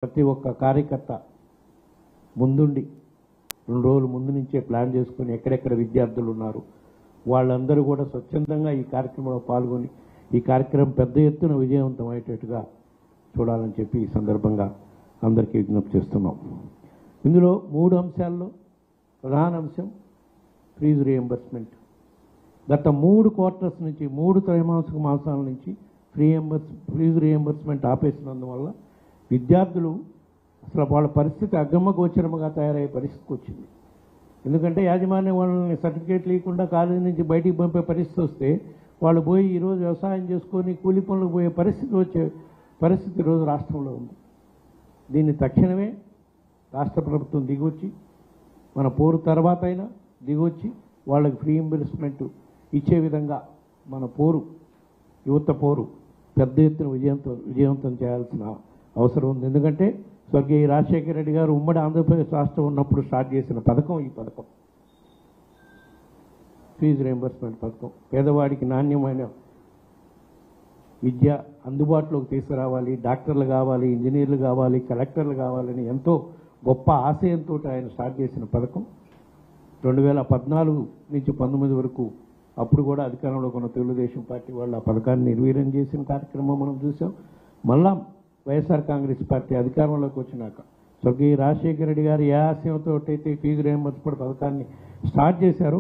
ప్రతి ఒక్క కార్యకర్త ముందుండి 2 రోజుల ముందు నుంచే ప్లాన్ చేసుకొని ఎక్కడెక్కడ విద్యార్థులు ఉన్నారు వాళ్ళందరూ కూడా స్వచ్ఛందంగా ఈ కార్యక్రమంలో పాల్గొని ఈ కార్యక్రమం పెద్ద ఎత్తున విజయవంతమయ్యేటట్టుగా చూడాలని చెప్పి ఈ సందర్భంగా అందరికీ విజ్ఞప్తి చేస్తున్నాం. ఇందులో 3 అంశాల్లో ప్రధాన అంశం ఫీజు రీయింబర్స్మెంట్. గత 3 క్వార్టర్స్ నుంచి 3 త్రైమాసిక మాసాల నుంచి ఫీజు రీయింబర్స్మెంట్ ఆపేసినందువల్ల విద్యార్థులు అసలు వాళ్ళ పరిస్థితి అగమ్యగోచరముగా తయారయ్యే పరిస్థితికి వచ్చింది. ఎందుకంటే యాజమాన్యం వాళ్ళని సర్టిఫికేట్ లేకుండా కాలేజీ నుంచి బయటికి పంపే పరిస్థితి వస్తే వాళ్ళు పోయి ఈరోజు వ్యవసాయం చేసుకొని కూలి పనులకు పోయే పరిస్థితి ఈరోజు రాష్ట్రంలో ఉంది. దీన్ని తక్షణమే రాష్ట్ర ప్రభుత్వం దిగొచ్చి మన పోరు తర్వాత అయినా దిగొచ్చి వాళ్ళకి ఫ్రీ రీయింబర్స్మెంట్ ఇచ్చే విధంగా మన యువత పోరు పెద్ద ఎత్తున విజయవంతం చేయాల్సిన అవసరం ఉంది. ఎందుకంటే స్వర్గీయ రాజశేఖర రెడ్డి గారు ఉమ్మడి ఆంధ్రప్రదేశ్ రాష్ట్రం ఉన్నప్పుడు స్టార్ట్ చేసిన పథకం ఈ పథకం, ఫీజు రీయింబర్స్మెంట్ పథకం. పేదవాడికి నాణ్యమైన విద్య అందుబాటులోకి తీసుకురావాలి, డాక్టర్లు కావాలి, ఇంజనీర్లు కావాలి, కలెక్టర్లు కావాలని ఎంతో గొప్ప ఆశయంతో ఆయన స్టార్ట్ చేసిన పథకం. 2014 నుంచి 19 వరకు అప్పుడు కూడా అధికారంలో ఉన్న తెలుగుదేశం పార్టీ వాళ్ళు ఆ పథకాన్ని నిర్వీర్యం చేసిన కార్యక్రమం మనం చూసాం. మళ్ళా వైఎస్ఆర్ కాంగ్రెస్ పార్టీ అధికారంలోకి వచ్చినాక స్వర్గీయ రాజశేఖర రెడ్డి గారు ఏ ఆశయంతో అయితే ఫీజు రీయింబర్స్మెంట్ పథకాన్ని స్టార్ట్ చేశారో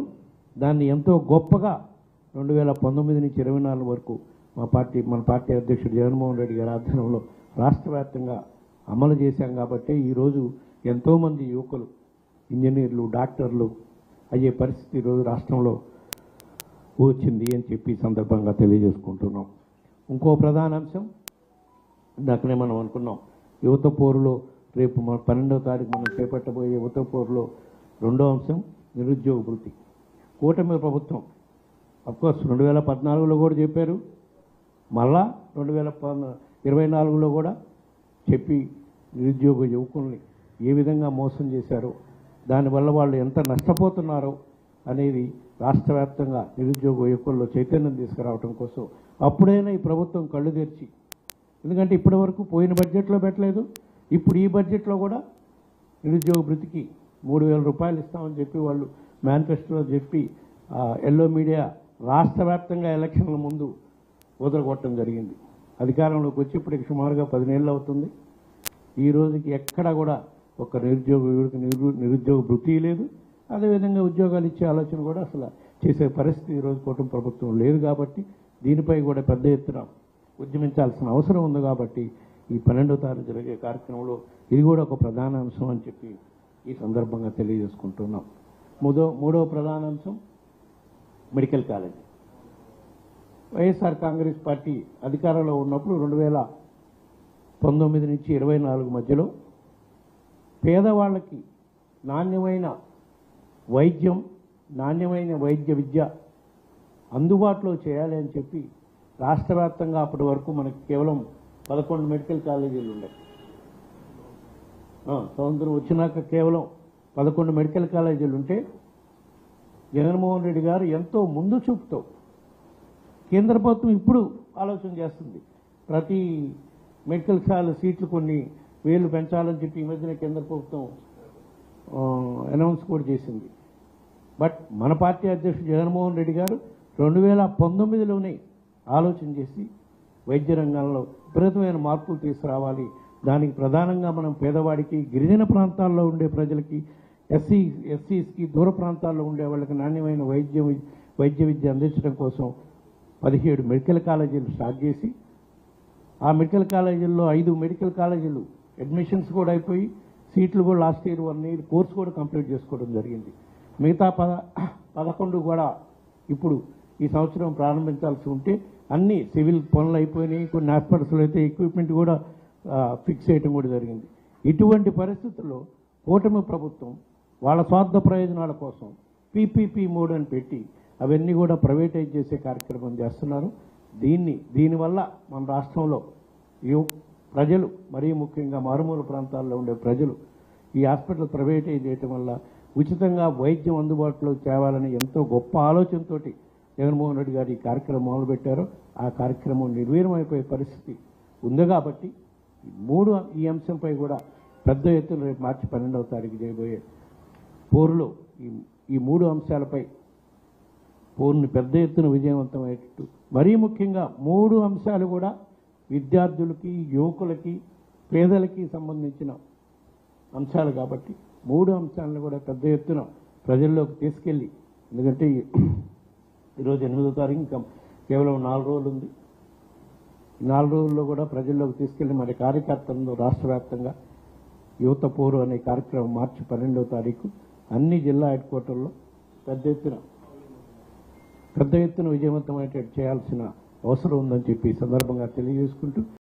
దాన్ని ఎంతో గొప్పగా 2019 నుంచి 24 వరకు మన పార్టీ అధ్యక్షుడు జగన్మోహన్ రెడ్డి గారి ఆధ్వర్యంలో రాష్ట్ర వ్యాప్తంగా అమలు చేశాం. కాబట్టి ఈరోజు ఎంతోమంది యువకులు ఇంజనీర్లు డాక్టర్లు అయ్యే పరిస్థితి ఈరోజు రాష్ట్రంలో వచ్చింది అని చెప్పి సందర్భంగా తెలియజేసుకుంటున్నాం. ఇంకో ప్రధాన అంశం ఇందాకనే మనం అనుకున్నాం, యువత పోరులో రేపు 12వ తారీఖు మనం చేపట్టబోయే యువత పోరులో 2వ అంశం నిరుద్యోగ భృతి. కూటమి ప్రభుత్వం అఫ్కోర్స్ 2014లో కూడా చెప్పారు, మళ్ళా 2024లో కూడా చెప్పి నిరుద్యోగ యువకుల్ని ఏ విధంగా మోసం చేశారో దానివల్ల వాళ్ళు ఎంత నష్టపోతున్నారో అనేది రాష్ట్ర వ్యాప్తంగా నిరుద్యోగ యువకుల్లో చైతన్యం తీసుకురావడం కోసం అప్పుడైనా ఈ ప్రభుత్వం కళ్ళు తెరిచి, ఎందుకంటే ఇప్పటి వరకు పోయిన బడ్జెట్లో పెట్టలేదు, ఇప్పుడు ఈ బడ్జెట్లో కూడా నిరుద్యోగ భృతికి 3,000 రూపాయలు ఇస్తామని చెప్పి వాళ్ళు మేనిఫెస్టోలో చెప్పి ఎల్లో మీడియా రాష్ట్ర వ్యాప్తంగా ఎలక్షన్ల ముందు వదలగొట్టడం జరిగింది. అధికారంలోకి వచ్చి ఇప్పటికి సుమారుగా 10 నెలలు అవుతుంది. ఈ రోజుకి ఎక్కడా కూడా ఒక నిరుద్యోగ భృతి లేదు, అదేవిధంగా ఉద్యోగాలు ఇచ్చే ఆలోచన కూడా అసలు చేసే పరిస్థితి ఈరోజు కూటమి ప్రభుత్వం లేదు. కాబట్టి దీనిపై కూడా పెద్ద ఎత్తున ఉద్యమించాల్సిన అవసరం ఉంది. కాబట్టి ఈ 12వ తారీఖు జరిగే కార్యక్రమంలో ఇది కూడా ఒక ప్రధాన అంశం అని చెప్పి ఈ సందర్భంగా తెలియజేసుకుంటున్నాం. మూడవ ప్రధాన అంశం medical college. YSR Congress party అధికారంలో ఉన్నప్పుడు 2019 నుంచి 24 మధ్యలో పేదవాళ్ళకి నాణ్యమైన వైద్యం, నాణ్యమైన వైద్య విద్య అందుబాటులో చేయాలి అని చెప్పి రాష్ట్ర వ్యాప్తంగా అప్పటి వరకు మనకి కేవలం 11 మెడికల్ కాలేజీలు ఉన్నాయి. స్వతంత్రం వచ్చినాక కేవలం 11 మెడికల్ కాలేజీలు ఉంటే జగన్మోహన్ రెడ్డి గారు ఎంతో ముందు చూపుతో కేంద్ర ప్రభుత్వం ఇప్పుడు ఆలోచన చేస్తుంది. ప్రతి మెడికల్ కాలేజ్ సీట్లు కొన్ని వేలు పెంచాలని చెప్పి ఈ మధ్యన కేంద్ర ప్రభుత్వం అనౌన్స్ కూడా చేసింది. బట్ మన పార్టీ అధ్యక్షుడు జగన్మోహన్ రెడ్డి గారు 2019లోనే ఆలోచన చేసి వైద్య రంగంలో విపరీతమైన మార్పులు తీసుకురావాలి. దానికి ప్రధానంగా మనం పేదవాడికి, గిరిజన ప్రాంతాల్లో ఉండే ప్రజలకి, ఎస్సీస్కి, దూర ప్రాంతాల్లో ఉండే వాళ్ళకి నాణ్యమైన వైద్య విద్య అందించడం కోసం 17 మెడికల్ కాలేజీలు స్టార్ట్ చేసి ఆ మెడికల్ కాలేజీల్లో 5 మెడికల్ కాలేజీలు అడ్మిషన్స్ కూడా అయిపోయి సీట్లు కూడా లాస్ట్ ఇయర్ 1 ఇయర్ కోర్సు కూడా కంప్లీట్ చేసుకోవడం జరిగింది. మిగతా 11 కూడా ఇప్పుడు ఈ సంవత్సరం ప్రారంభించాల్సి ఉంటే అన్ని సివిల్ పనులు అయిపోయినాయి. కొన్ని హాస్పిటల్స్లో అయితే ఎక్విప్మెంట్ కూడా ఫిక్స్ చేయడం కూడా జరిగింది. ఇటువంటి పరిస్థితుల్లో కూటమి ప్రభుత్వం వాళ్ళ స్వార్థ ప్రయోజనాల కోసం పీపీపీ మోడ్ అని పెట్టి అవన్నీ కూడా ప్రైవేటైజ్ చేసే కార్యక్రమం చేస్తున్నారు. దీనివల్ల మన రాష్ట్రంలో ప్రజలు, మరీ ముఖ్యంగా మారుమూల ప్రాంతాల్లో ఉండే ప్రజలు ఈ హాస్పిటల్ ప్రైవేటైజ్ చేయటం వల్ల ఉచితంగా వైద్యం అందుబాటులో తేవాలని ఎంతో గొప్ప ఆలోచనతో జగన్మోహన్ రెడ్డి గారు ఈ కార్యక్రమం మొదలుపెట్టారో ఆ కార్యక్రమం నిర్వీర్యం అయిపోయే పరిస్థితి ఉంది. కాబట్టి ఈ అంశంపై కూడా పెద్ద ఎత్తున రేపు మార్చి 12వ తారీఖు చేయబోయే పోరులో ఈ 3 అంశాలపై పోరుని పెద్ద ఎత్తున విజయవంతమయ్యేటట్టు, మరీ ముఖ్యంగా 3 అంశాలు కూడా విద్యార్థులకి, యువకులకి, పేదలకి సంబంధించిన అంశాలు కాబట్టి 3 అంశాలను కూడా పెద్ద ఎత్తున ప్రజల్లోకి తీసుకెళ్ళి, ఎందుకంటే ఈరోజు 8వ తారీఖు ఇంకా కేవలం 4 రోజులు ఉంది. ఈ 4 రోజుల్లో కూడా ప్రజల్లోకి తీసుకెళ్లి మరి కార్యకర్తలను రాష్ట్ర వ్యాప్తంగా యువత పోరు అనే కార్యక్రమం మార్చి 12వ తారీఖు అన్ని జిల్లా హెడ్ క్వార్టర్లో పెద్ద ఎత్తున విజయవంతమయ్యేటట్టు చేయాల్సిన అవసరం ఉందని చెప్పి ఈ సందర్భంగా తెలియజేసుకుంటూ